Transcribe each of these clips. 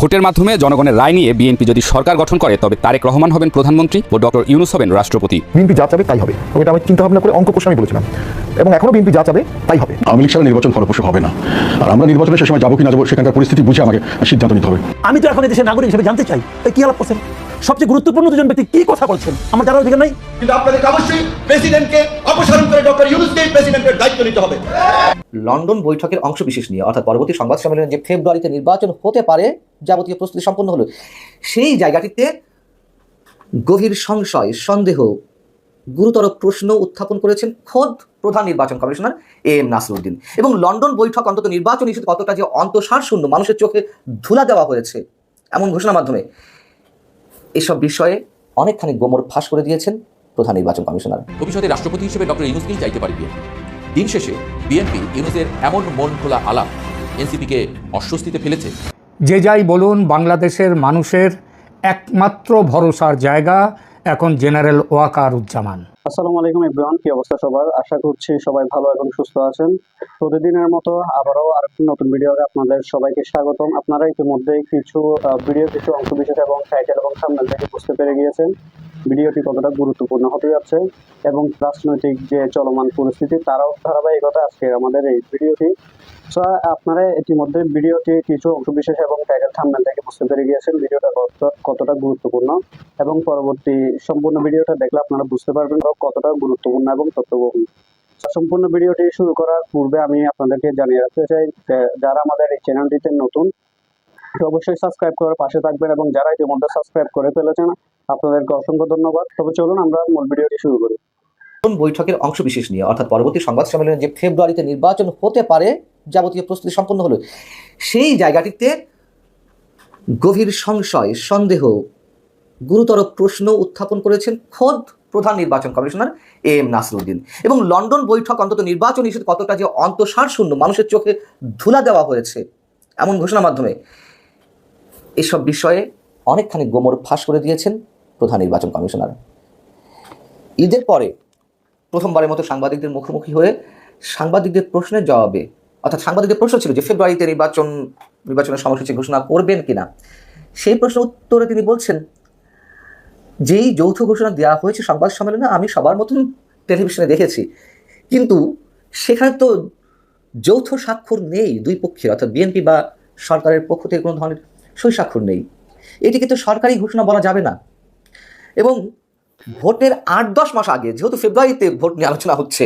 ভোটের মাধ্যমে জনগণের রায় নিয়ে বিএনপি যদি সরকার গঠন করে তবে তারেক রহমান হবেন প্রধানমন্ত্রী ও ডক্টর ইউনূস হবেন রাষ্ট্রপতি। বিএনপি যা চাবে তাই হবে, এটা আমি চিন্তা ভাবনা করে অঙ্ক কষে আমি বলেছিলাম, এবং এখনো বিএনপি যা চাবে তাই হবে। আওয়ামী লীগ ছাড়া নির্বাচন ফলপ্রসূ হবে না, আর আমরা নির্বাচনে সে সময় যাবো কি না যাবো সেখানকার পরিস্থিতি বুঝে আমাকে সিদ্ধান্ত নিতে হবে। আমি তো এখন এই দেশের নাগরিক হিসেবে জানতে চাই কি আলাপ করছেন, সবচেয়ে গুরুত্বপূর্ণ দুজন ব্যক্তি কি কথা বলছেন আমার জানার অধিকার নাই। কিন্তু আপনাদের অবশ্যই প্রেসিডেন্টকে অপসারণ করে ডক্টর ইউনূসকে প্রেসিডেন্টের দায়িত্ব নিতে হবে। লন্ডন বৈঠকের অংশবিশেষ নিয়ে অর্থাৎ পরবর্তী সংবাদ সম্মেলনে যে ফেব্রুয়ারিতে নির্বাচন হতে পারে যাবতীয় প্রস্তুতি সম্পন্ন হলো, সেই জায়গাটিতে গভীর সংশয়, সন্দেহ, গুরুতর প্রশ্ন উত্থাপন করেছেন খোদ প্রধান নির্বাচন কমিশনার AM নাসিরউদ্দিন। এবং লন্ডন বৈঠক অন্তত নির্বাচন ইস্যুতে কতটা যে অন্তঃসার শূন্য, মানুষের চোখে ধুলা দেওয়া হয়েছে এমন ঘোষণার মাধ্যমে এসব বিষয়ে অনেকখানি গোমর ফাঁস করে দিয়েছেন প্রধান নির্বাচন কমিশনার। ভবিষ্যতে রাষ্ট্রপতি হিসেবে ডক্টর ইউনূসকেই চাইতে পারে বিএনপি। দিন শেষে বিএনপি ইউনূসের এমন মন খোলা আলাপ এনসিপিকে অস্বস্তিতে ফেলেছে। যে যাই বলুন, বাংলাদেশের মানুষের একমাত্র ভরসার জায়গা এখন জেনারেল ওয়াকারুজ্জামান। আসসালামু আলাইকুম এভরিওয়ান, কি অবস্থা সবার? আশা করছি সবাই ভালো এবং সুস্থ আছেন। প্রতিদিনের মতো আবারও আরেকটি নতুন ভিডিওতে আপনাদের সবাইকে স্বাগতম। আপনারা ইতিমধ্যে কিছু অংশ বিশেষ এবং টাইটেল এবং থাম্বনেল থেকে বুঝতে পেরে গিয়েছেন ভিডিওটি কতটা গুরুত্বপূর্ণ হতে যাচ্ছে এবং রাজনৈতিক যে চলমান পরিস্থিতি তারাও ধারাবাহিকতা আজকে আমাদের এই ভিডিওটি। আপনারা ইতিমধ্যে ভিডিওটি কিছু অংশ বিশেষ এবং টাইটেল থাম্বনেল থেকে বুঝতে পেরে গিয়েছেন ভিডিওটা কতটা গুরুত্বপূর্ণ, এবং পরবর্তী সম্পূর্ণ ভিডিওটা দেখলে আপনারা বুঝতে পারবেন কতটা গুরুত্বপূর্ণ এবং তথ্যবহুল। সম্পূর্ণ ভিডিওটি শুরু করার পূর্বে আমি আপনাদেরকে জানিয়ে রাখতে চাই, যারা আমাদের এই চ্যানেলটিতে নতুন অবশ্যই সাবস্ক্রাইব করার পাশে থাকবেন, এবং যারা ইতিমধ্যে সাবস্ক্রাইব করে ফেলেছেন আপনাদেরকে অসংখ্য ধন্যবাদ। তবে চলুন আমরা মূল ভিডিওটি শুরু করি। বৈঠকের অংশবিশেষ নিয়ে অর্থাৎ পরবর্তী সংবাদ সম্মেলনে যে ফেব্রুয়ারিতে নির্বাচন হতে পারে যাবতীয় প্রস্তুতি সম্পন্ন হলো, সেই জায়গাটিতে গভীর সংশয়, সন্দেহ, গুরুতর প্রশ্ন উত্থাপন করেছেন খোদ প্রধান নির্বাচন কমিশনার AM নাসিরউদ্দিন। এবং লন্ডন বৈঠক অন্তত নির্বাচন ইস্যুতে কতটা যে অন্তঃসার শূন্য, মানুষের চোখে ধুলা দেওয়া হয়েছে এমন ঘোষণার মাধ্যমে এসব বিষয়ে অনেকখানি গোমর ফাঁস করে দিয়েছেন প্রধান নির্বাচন কমিশনার। ঈদের পরে প্রথমবারের মতো সাংবাদিকদের মুখোমুখি হয়ে সাংবাদিকদের প্রশ্নের জবাবে, অর্থাৎ সাংবাদিকদের প্রশ্ন ছিল যে ফেব্রুয়ারিতে নির্বাচনের সময়সূচি ঘোষণা করবেন কিনা, সেই প্রশ্ন উত্তরে তিনি বলছেন, যেই যৌথ ঘোষণা দেওয়া হয়েছে সংবাদ সম্মেলনে আমি সবার মতন টেলিভিশনে দেখেছি, কিন্তু সেখানে তো যৌথ স্বাক্ষর নেই দুই পক্ষের, অর্থাৎ বিএনপি বা সরকারের পক্ষ থেকে কোনো ধরনের সই স্বাক্ষর নেই। এটিকে তো সরকারি ঘোষণা বলা যাবে না। এবং ভোটের 8-10 মাস আগে, যেহেতু ফেব্রুয়ারিতে ভোট নিয়ে আলোচনা হচ্ছে,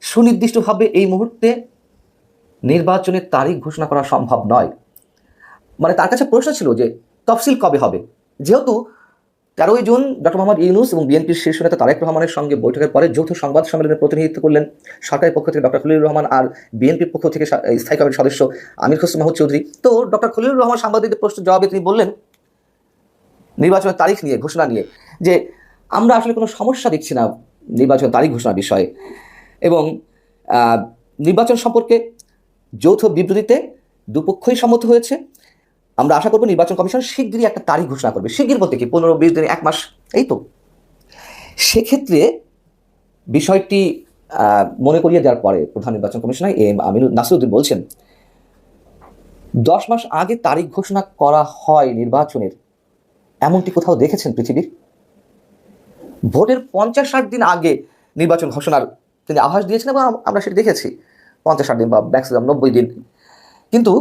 সুনির্দিষ্টভাবে এই মুহূর্তে নির্বাচনের তারিখ ঘোষণা করা সম্ভব নয়। মানে তার কাছে প্রশ্ন ছিল যে তফসিল কবে হবে। যেহেতু 13ই জুন ডক্টর মোহাম্মদ ইউনূস এবং বিএনপির শীর্ষ নেতা তারেক রহমানের সঙ্গে বৈঠকের পরে যৌথ সংবাদ সম্মেলনে প্রতিনিধিত্ব করলেন সরকারের পক্ষ থেকে ডক্টর খলিলুর রহমান আর বিএনপির পক্ষ থেকে স্থায়ী কমিটির সদস্য আমির খসরু মাহমুদ চৌধুরী। তো ডক্টর খলিলুর রহমান সাংবাদিকদের প্রশ্নের জবাবে তিনি বললেন নির্বাচনের তারিখ নিয়ে, ঘোষণা নিয়ে, যে আমরা আসলে কোনো সমস্যা দেখছি না নির্বাচনের তারিখ ঘোষণার বিষয়ে, এবং নির্বাচন সম্পর্কে যৌথ বিবৃতিতে দুপক্ষই সম্মত হয়েছে। আমরা আশা করব নির্বাচন কমিশন শিগগিরই একটা তারিখ ঘোষণা করবে। শিগগির বলতে কি 15-20 দিন, 1 মাস, এই তো। সেক্ষেত্রে বিষয়টি মনে করিয়ে দেওয়ার পরে প্রধান নির্বাচন কমিশনার AM নাসিরউদ্দিন বলছেন 10 মাস আগে তারিখ ঘোষণা করা হয় নির্বাচনের, এমনটি কোথাও দেখেছেন পৃথিবীর? ভোটের 50-60 দিন আগে নির্বাচন ঘোষণার তিনি আভাস দিয়েছেন এবং আমরা সেটা দেখেছি, 50-60 দিন বা ম্যাক্সিমাম 90 দিন। কিন্তু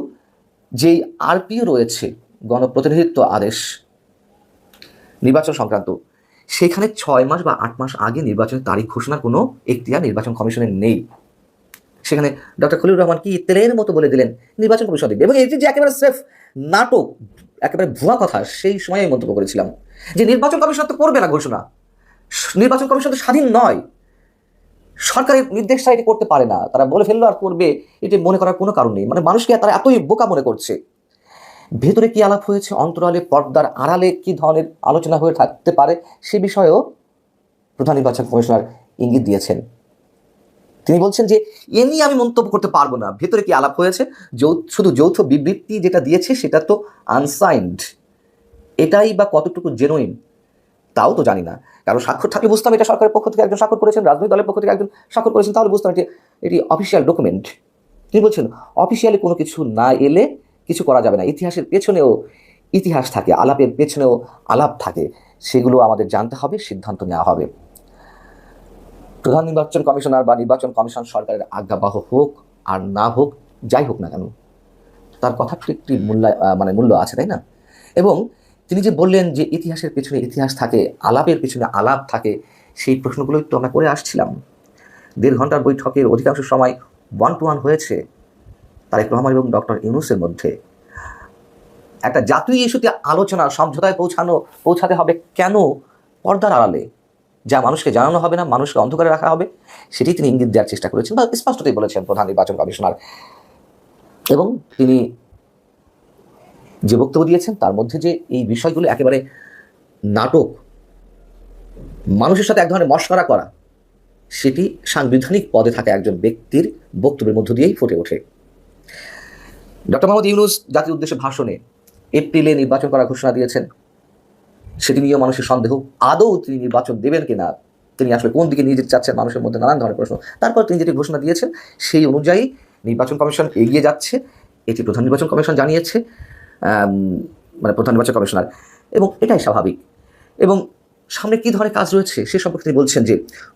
যেই RPO রয়েছে, গণপ্রতিনিধিত্ব আদেশ নির্বাচন সংক্রান্ত, সেখানে 6 মাস বা 8 মাস আগে নির্বাচনের তারিখ ঘোষণার কোনো এখতিয়ার নির্বাচন কমিশনের নেই। সেখানে ডক্টর খলিলুর রহমান কি তেলের মতো বলে দিলেন নির্বাচন কমিশন দেখবে, এবং এটি যে একেবারে স্রেফ নাটক, একেবারে ভুয়া কথা, সেই সময় আমি মন্তব্য করেছিলাম যে নির্বাচন কমিশন তো করবে না ঘোষণা, নির্বাচন কমিশন তো স্বাধীন নয়, সরকারের নির্দেশ ছাড়া এটি করতে পারে না, তারা বলে ফেললো আর করবে, এটি মনে করার কোনো কারণ নেই। মানে মানুষকে তারা এতই বোকা মনে করছে। ভেতরে কি আলাপ হয়েছে, অন্তরালে, পর্দার আড়ালে কি ধরনের আলোচনা হয়ে থাকতে পারে, সে বিষয়েও প্রধান নির্বাচন কমিশনার ইঙ্গিত দিয়েছেন। তিনি বলছেন যে এ নিয়ে আমি মন্তব্য করতে পারবো না, ভেতরে কি আলাপ হয়েছে, শুধু যৌথ বিবৃতি যেটা দিয়েছে সেটা তো আনসাইন্ড, এটাই বা কতটুকু জেনুইন তাও তো জানি না। কারণ স্বাক্ষর থাকলে বুঝতাম এটা সরকারের পক্ষ থেকে একজন স্বাক্ষর করেছেন, রাজনৈতিক দলের পক্ষ থেকে একজন স্বাক্ষর করেছেন, তাহলে বুঝতাম এটি অফিসিয়াল ডকুমেন্ট। তিনি বলছেন অফিসিয়ালি কোনো কিছু না এলে কিছু করা যাবে না। ইতিহাসের পেছনেও ইতিহাস থাকে, আলাপের পেছনেও আলাপ থাকে, সেগুলো আমাদের জানতে হবে, সিদ্ধান্ত নেওয়া হবে। প্রধান নির্বাচন কমিশনার বা নির্বাচন কমিশন সরকারের আজ্ঞাবহ হোক আর না হোক, যাই হোক না কেন, তার কথা একটি মূল্য আছে, তাই না? এবং তিনি যে বললেন যে ইতিহাসের পেছনে ইতিহাস থাকে, আলাপের পেছনে আলাপ থাকে, সেই প্রশ্নগুলোই তো আমরা করে আসছিলাম। 1.5 ঘন্টার বৈঠকের অধিকাংশ সময় 1-to-1 হয়েছে তারেক রহমান এবং ডক্টর ইউনূসের মধ্যে। একটা জাতীয় ইস্যুতে আলোচনা, সমঝোতায় পৌঁছাতে হবে কেন পর্দার আড়ালে? যা মানুষকে জানানো হবে না, মানুষকে অন্ধকারে রাখা হবে, সেটি তিনি ইঙ্গিত দেওয়ার চেষ্টা করেছেন বা স্পষ্টতই বলেছেন প্রধান নির্বাচন কমিশনার। এবং তিনি যে বক্তব্য দিয়েছেন তার মধ্যে যে এই বিষয়গুলো একেবারে নাটক, মানুষের সাথে এক ধরনের মশকরা করা, সেটি সাংবিধানিক পদে থাকা একজন ব্যক্তির বক্তব্যের মধ্য দিয়েই ফুটে ওঠে। ডক্টর মোহাম্মদ ইউনূস জাতির উদ্দেশ্যে ভাষণে এপ্রিলে নির্বাচন করার ঘোষণা দিয়েছেন। সেটি নিয়েও মানুষের সন্দেহ, আদৌ তিনি নির্বাচন দেবেন কিনা, তিনি আসলে কোন দিকে নিয়ে যেতে চাচ্ছেন, মানুষের মধ্যে নানান ধরনের প্রশ্ন। তারপর তিনি যেটি ঘোষণা দিয়েছেন সেই অনুযায়ী নির্বাচন কমিশন এগিয়ে যাচ্ছে, এটি প্রধান নির্বাচন কমিশন জানিয়েছে, প্রধান নির্বাচন কমিশনার, এবং এটাই স্বাভাবিক। এবং সামনে কী ধরনের কাজ রয়েছে সে সম্পর্কে তিনি বলছেন যে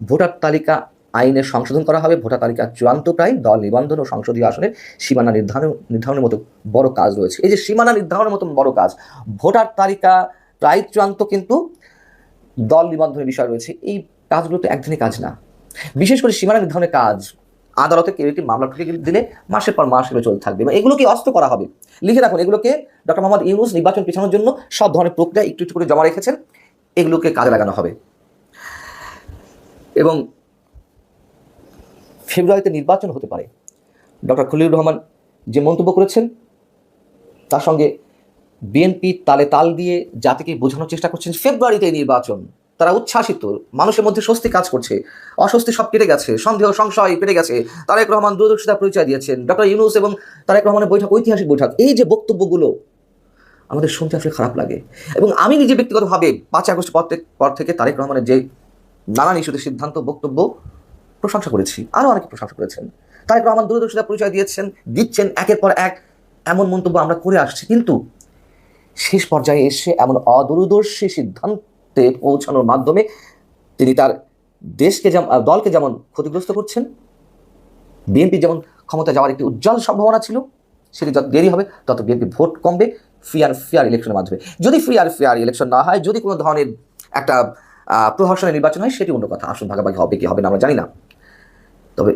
ভোটার তালিকা আইনের সংশোধন করা হবে, ভোটার তালিকা চূড়ান্ত প্রায়, দল নিবন্ধন ও সংসদীয় আসনের সীমানা নির্ধারণের মতো বড় কাজ রয়েছে। এই যে সীমানা নির্ধারণের মতো বড় কাজ, ভোটার তালিকা প্রায় চূড়ান্ত কিন্তু দল নিবন্ধনের বিষয় রয়েছে, এই কাজগুলো তো একদিনের কাজ না। বিশেষ করে সীমানা নির্ধারণের কাজ আদালতে কেউ একটি মামলা ঠুকে দিলে মাসের পর মাস এগুলো চলতে থাকবে, এবং এগুলোকে অস্ত করা হবে। লিখে রাখুন, এগুলোকে ডক্টর মোহাম্মদ ইউনূস নির্বাচন পেছানোর জন্য সব ধরনের প্রক্রিয়া একটু একটু করে জমা রেখেছেন, এগুলোকে কাজে লাগানো হবে। এবং ফেব্রুয়ারিতে নির্বাচন হতে পারে। ডক্টর খলিলুর রহমান যে মন্তব্য করেছেন তার সঙ্গে বিএনপি তালে তাল দিয়ে জাতিকে বোঝানোর চেষ্টা করছেন ফেব্রুয়ারিতে নির্বাচন। তারা উচ্ছ্বাসিত, মানুষের মধ্যে স্বস্তি কাজ করছে, অস্বস্তি সব কেটে গেছে, সন্দেহ সংশয় কেটে গেছে। তারেক রহমান দূরদর্শিতার পরিচয় দিয়েছেন। ডক্টর ইউনূস এবং তারেক রহমানের বৈঠক ঐতিহাসিক বৈঠক। এই যে বক্তব্যগুলো আমাদের শুনতে আসলে খারাপ লাগে। এবং আমি নিজে ব্যক্তিগতভাবে 5 আগস্ট পর থেকে তারেক রহমানের যে নানান ইস্যুতে সিদ্ধান্ত, বক্তব্য প্রশংসা করেছি, আরও অনেকে প্রশংসা করেছেন। তারেক রহমান দূরদর্শিতার পরিচয় দিচ্ছেন একের পর এক, এমন মন্তব্য আমরা করে আসছি। কিন্তু শেষ পর্যায়ে এসে এমন অদূরদর্শী সিদ্ধান্তে পৌঁছানোর মাধ্যমে তিনি তার দলকে যেমন ক্ষতিগ্রস্ত করছেন, বিএনপি যেমন ক্ষমতা যাওয়ার একটি উজ্জ্বল সম্ভাবনা ছিল, সেটি যত দেরি হবে তত বিএনপি ভোট কমবে ফ্রি আর ফেয়ার ইলেকশনের মাধ্যমে। যদি ফ্রি আর ফেয়ার ইলেকশন না হয়, যদি কোনো ধরনের একটা প্রহসনের নির্বাচন হয়, সেটি অন্য কথা, আসন ভাগাভাগি হবে কি হবে না আমরা জানি না। তবে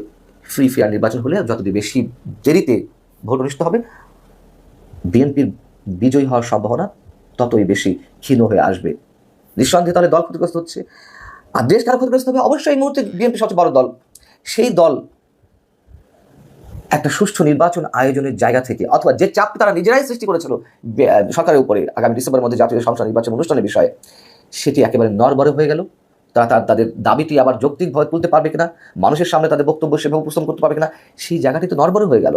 ফ্রি ফেয়ার নির্বাচন হলে যত বেশি দেরিতে ভোট অনুষ্ঠিত হবে, বিএনপির বিজয়ী হওয়ার সম্ভাবনা ততই বেশি ক্ষীণ হয়ে আসবে। নিঃসন্দেহে তাহলে দল ক্ষতিগ্রস্ত হচ্ছে, আর দেশ কারা ক্ষতিগ্রস্ত হবে? অবশ্যই এই মুহূর্তে বিএনপি সবচেয়ে বড় দল। সেই দল একটা সুষ্ঠু নির্বাচন আয়োজনের জায়গা থেকে, অথবা যে চাপ তারা নিজেরাই সৃষ্টি করেছিল সরকারের উপরে আগামী ডিসেম্বরের মধ্যে জাতীয় সংসদ নির্বাচন অনুষ্ঠানের বিষয়ে, সেটি একেবারে নড়বড়ে হয়ে গেল। তারা তাদের দাবিটি আবার যৌক্তিকভাবে তুলতে পারবে কিনা, মানুষের সামনে তাদের বক্তব্য সেভাবে উপস্থাপন করতে পারবে কিনা, সেই জায়গাটি তো নড়বড়ে হয়ে গেল।